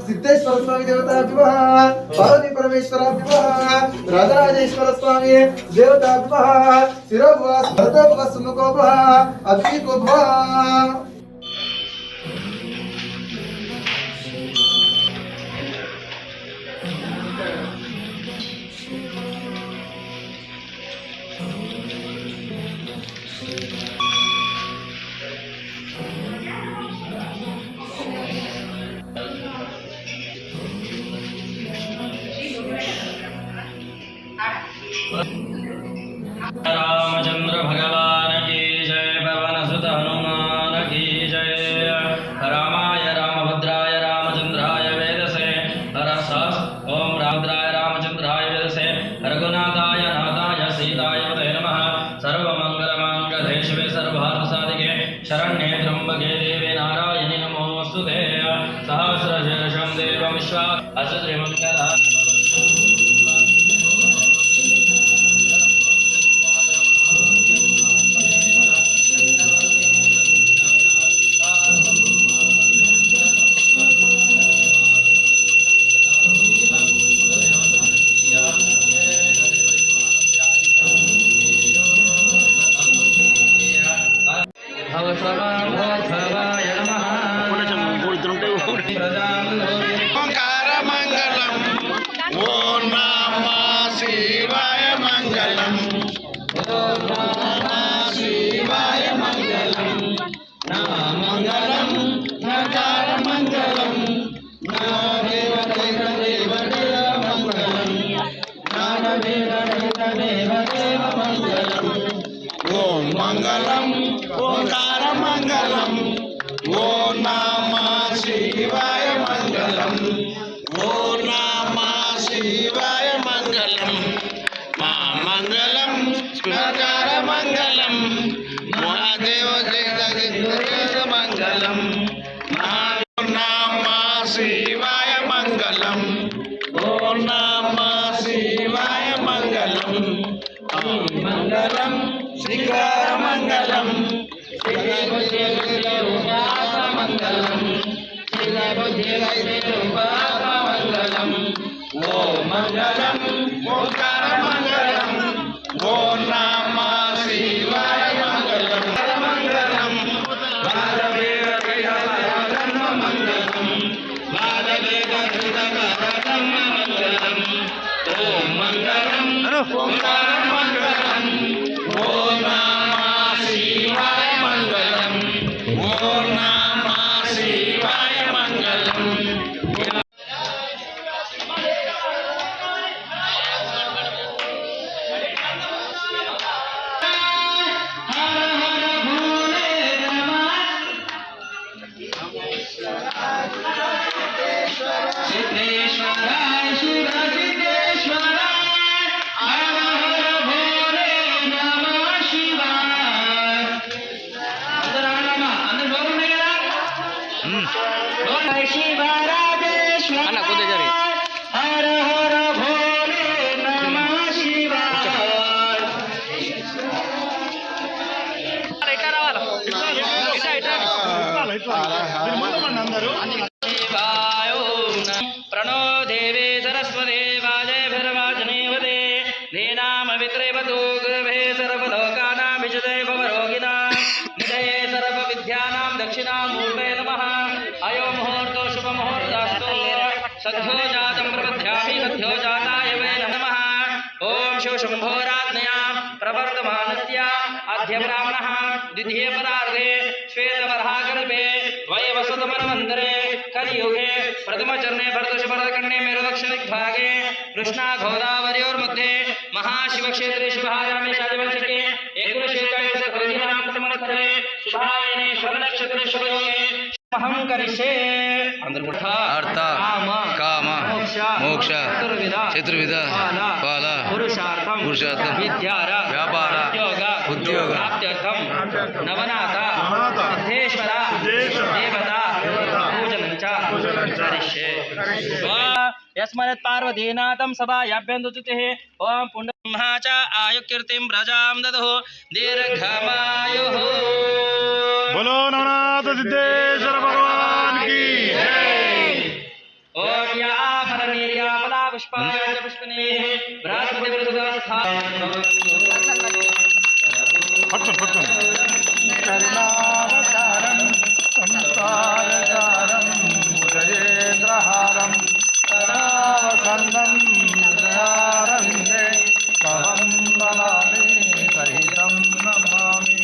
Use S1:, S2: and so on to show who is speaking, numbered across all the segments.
S1: सिद्धेश्वर स्वामी देवता विवाह पार्वती परमेश्वर विवाह राजराजेश्वर स्वामी देवता विवाह शिरोवास भरतोपा सुमुखो भव अग्निको भव
S2: रामचंद्र भगवान की जय, पवन सुत हनुमान की त्र्यम्बके देवे नारायणि नमोऽस्तुते सहस्रशीर्षं देवं विश्वा अश्वत्रिमङ्गला भवस्वभाय नमः
S3: ओंकारमंगलम ओम नमः शिवाय मंगलम ओम नमः शिवाय मंगलम नमः मंगलम नकार मंगलम नमः देव देव देव देव मंगलम नमः देव देव देव मंगलम ओम मंगलम ओंकार मंगलम ओम नमः शिवाय मंगलम ओम नमः शिवाय मंगलम मंगलम नकार मंगलम महादेव जगत मंगलम ओम नमः शिवाय मंगलम ओम नमः शिवाय मंगलम मंगलम शिखर मंगलम मंगलम मंगलम ओम मंगलम ओंकार मंगलम ओम नमः शिवाय मंगलम मंगलम बालवेद मंगलम बालवेद मंगलम ओम मंगलम ओंकार मंगलम ओम नमः शिवाय मंगलम ओम नमः शिवाय मंगलम सिद्धेश्वराय शिव सिद्धेश्वराय हर हर भोले नमः शिवाय अंदर बोलने का शिवराजेश्वर हर हर भोले नमः शिवाय प्रणो देवे सरस्वती वाजयभिर्वाजनेवते धेनाम विक्रेवतु गुरवे सर्वलोकानां विजते भवरोगिणां निधये सर्वविद्यानां दक्षिणामूर्ते नमः अयो मुहूर्तो शुभमुहूर्तस्तु सद्यो जातं प्रबध्यामि सद्यो जाताय वै नमः ॐ शिवशम्भोराज्ञया प्रवर्तमानस्य अद्य ब्राह्मणः द्वितीये परार्धे श्वेतवराहकल्पे वैवस्वतमन्वन्तरे कलियुगे प्रथमचरणे भरतशुभरकर्णे मेरुदक्षिणदिग्भागे कृष्णा गोदावर्योर्मध्ये महाशिवक्षेत्रे शुभायामे शालिवंशके एकुलशेषायुधे शुभायने शुभनक्षत्रे शुभयोगे अहं करिष्ये अर्थ काम मोक्ष चतुर्विध फल पुरुषार्थम व्यापार उद्योग प्राप्त्यर्थम नवनाथ सिद्धेश्वर देवता पूजनं च करिष्ये यस्मत् पार्वतीनाथं सभायाभ्यन्तुतिः ओम पुण्यब्रह्मा च आयुकीर्तिं प्रजां ददुः दीर्घमायुः।
S4: बोलो नवनाथ सिद्धेश्वर भगवान की जय।
S2: ओम या फलनीर्या फला पुष्पाय च पुष्पिनेः बृहस्पति वृद्धवस्थाय
S4: पट्टन करुणावतारं संसारसारं मुरयेन्द्रहारं सदावसन्तं हृदयारविन्दे कवं नमामि सहितं नमामि।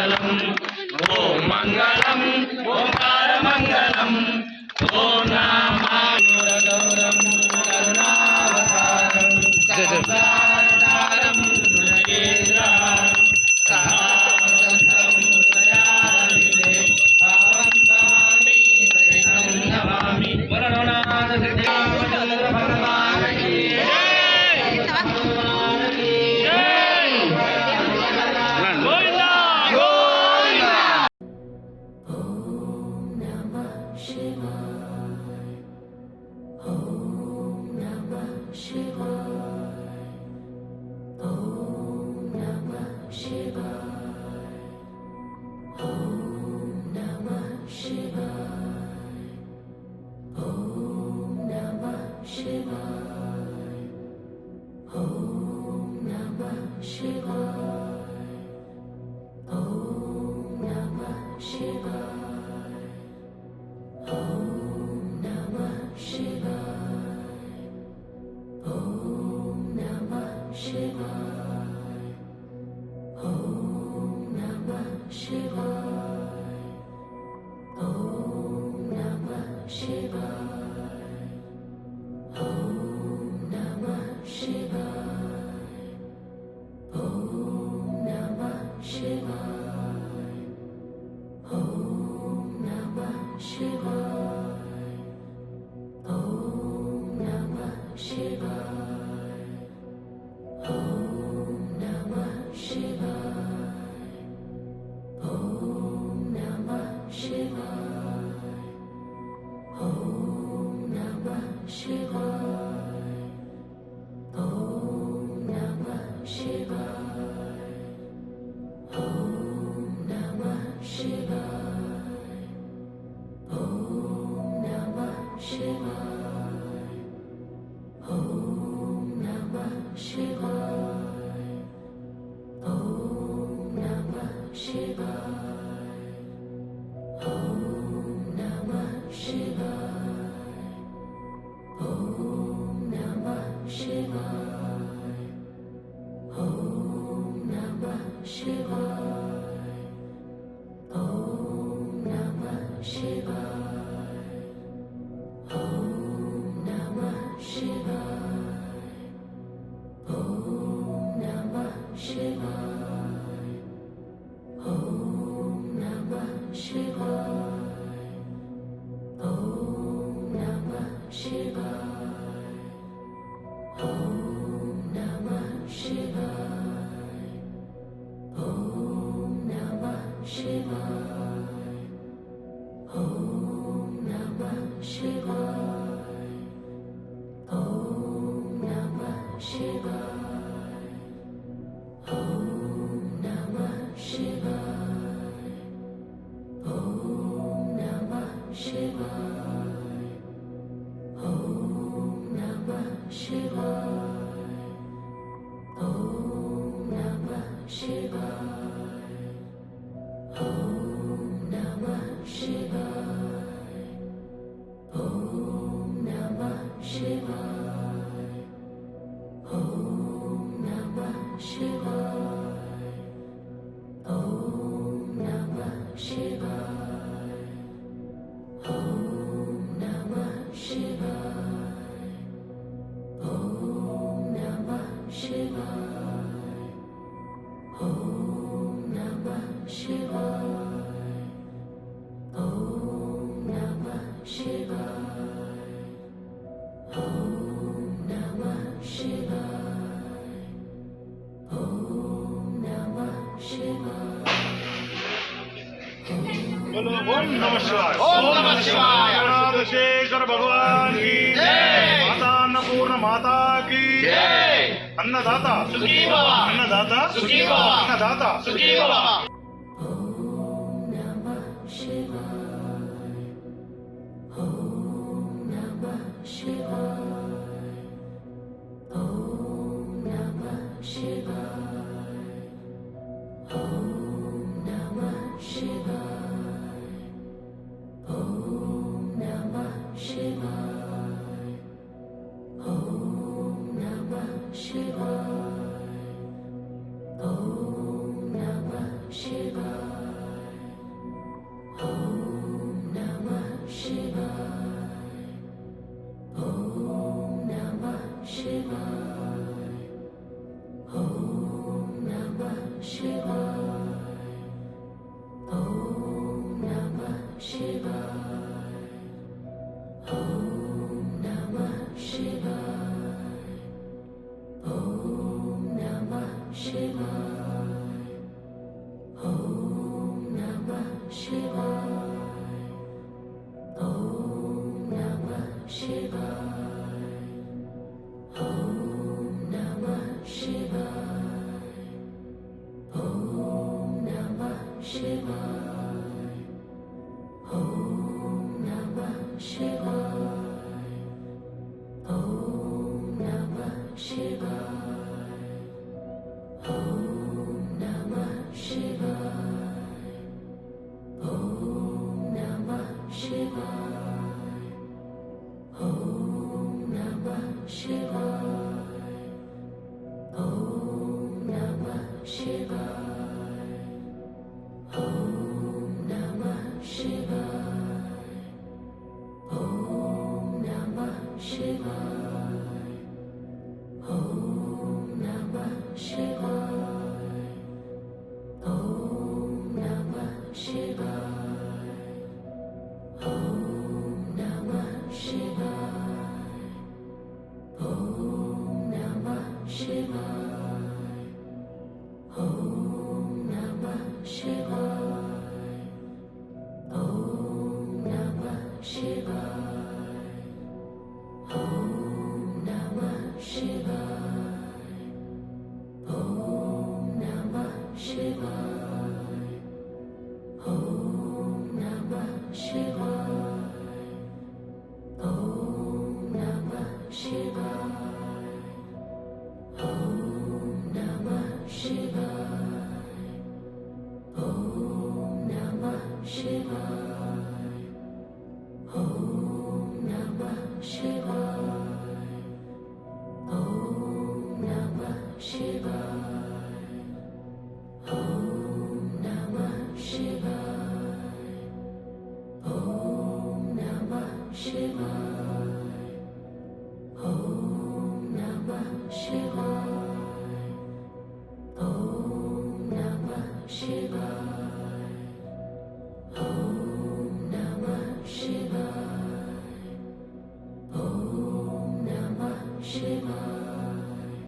S3: मङ्गलम् ॐ मङ्गलम् ओङ्कारमङ्गलम् ॐ नामागौरगौरं करुणावतारं सर्वदातारं गुणकेन्द्रं सहासन्तं दयानिधे भावं तमामि सहितं नमामि वरुणनाथ विद्यावदन भगवान की जय भगवान की जय गोविंदा गोविंदा
S4: बोलो ओम नमः शिवाय। ओम नमः शिवाय। शेषर भगवान की जय। माता अन्नपूर्ण माता की जय। अन्नदाता सुखी भव। अन्नदाता सुखी भव। अन्नदाता सुखी भव।
S5: Shiva. Shiva.